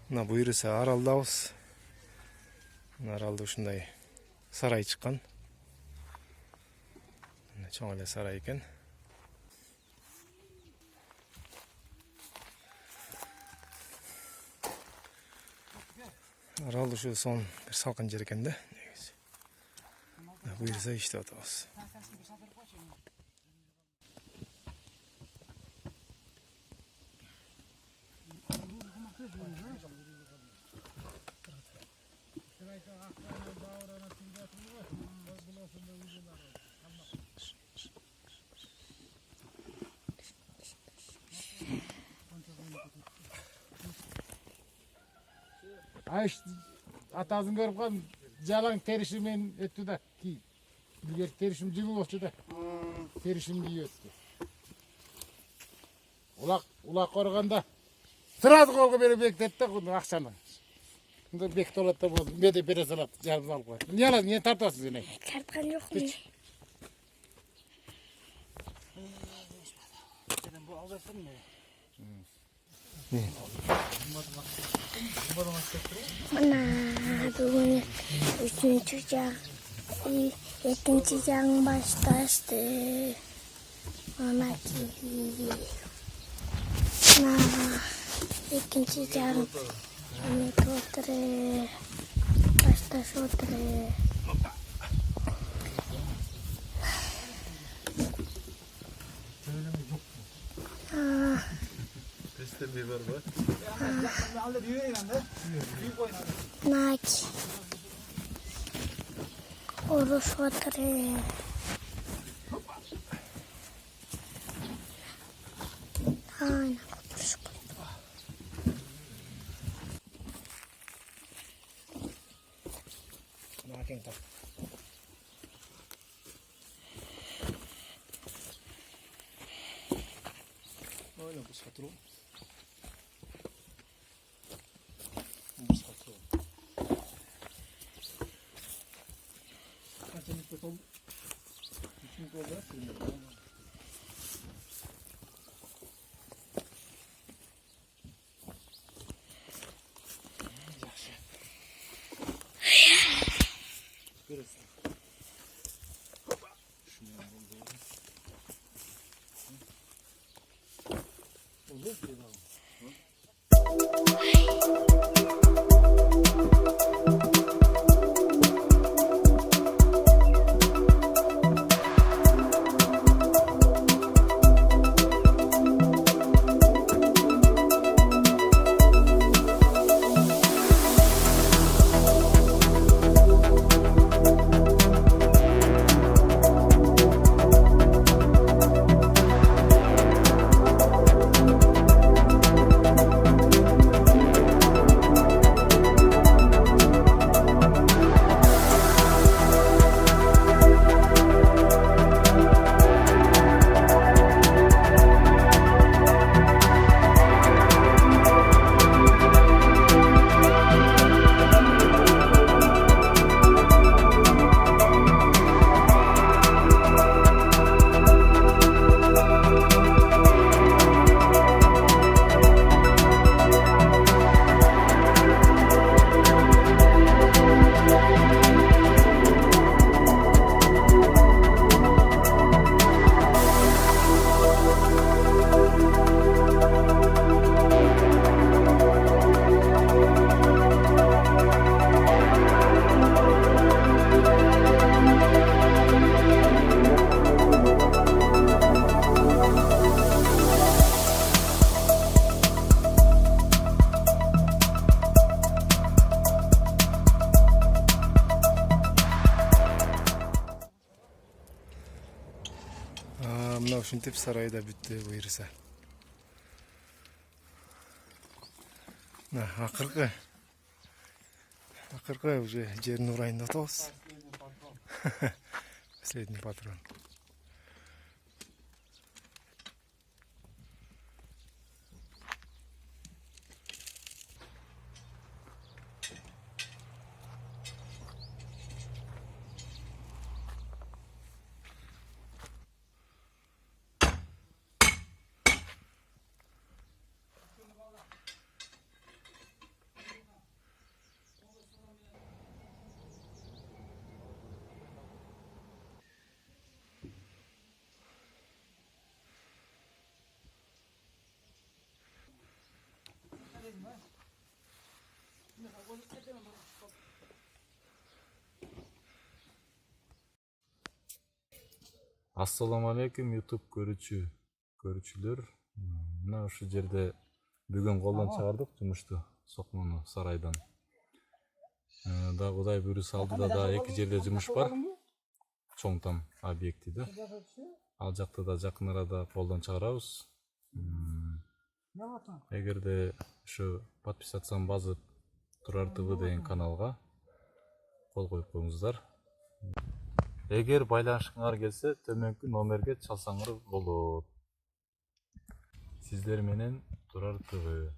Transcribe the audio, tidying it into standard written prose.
Мына буйруса Аралдабыз. Аралда ушундай сарай чыккан. Чоң эле сарай экен. Арал ушу сон бир салкын жер экен да. Буйруса иштеп атабыз. Айш атасын көріп қалдым, жалаң терішімен өтті да, егер терішім жылы болшы да, терішім киіп өтті. Улақ қорғанда сразу қолға беріп бектетті құны ақшаны. Бекті олады да болды, мен де бере салады, жарым алып қойды. Не алады, не тартасыз сен? Тартқан жоқ мен. Мына бүгін үшінші жақ, екінші жағын башташты. Мына екінші жағын жемет отыры, башташ отыры. Nak oruç oturuyor. Aynen oturuş koydu. Nakin tak. Öyle bu satırım. Мына ушинтип сарайда бүтті буйруса. Акыркы уже жердин урайында атабыз. Последний патрон. Ассаламу алейкум YouTube көрүүчүлөр. Мына ушул жерде бүгүн колдон чыгардык жумушту, Сокмону сарайдан. Да Кудай буйруса алдыда да эки жерде жумуш бар. Чоң там объекти да. Ал жакты да жакын арада колдон чыгарабыз. Эгерде ушу подписацияны басып Turar TV деген каналга кол коюп коюңуздар. Эгер байланышыңар келсе, төмөнкү номерге чалсаңар болот. Сиздер менен Turar TV.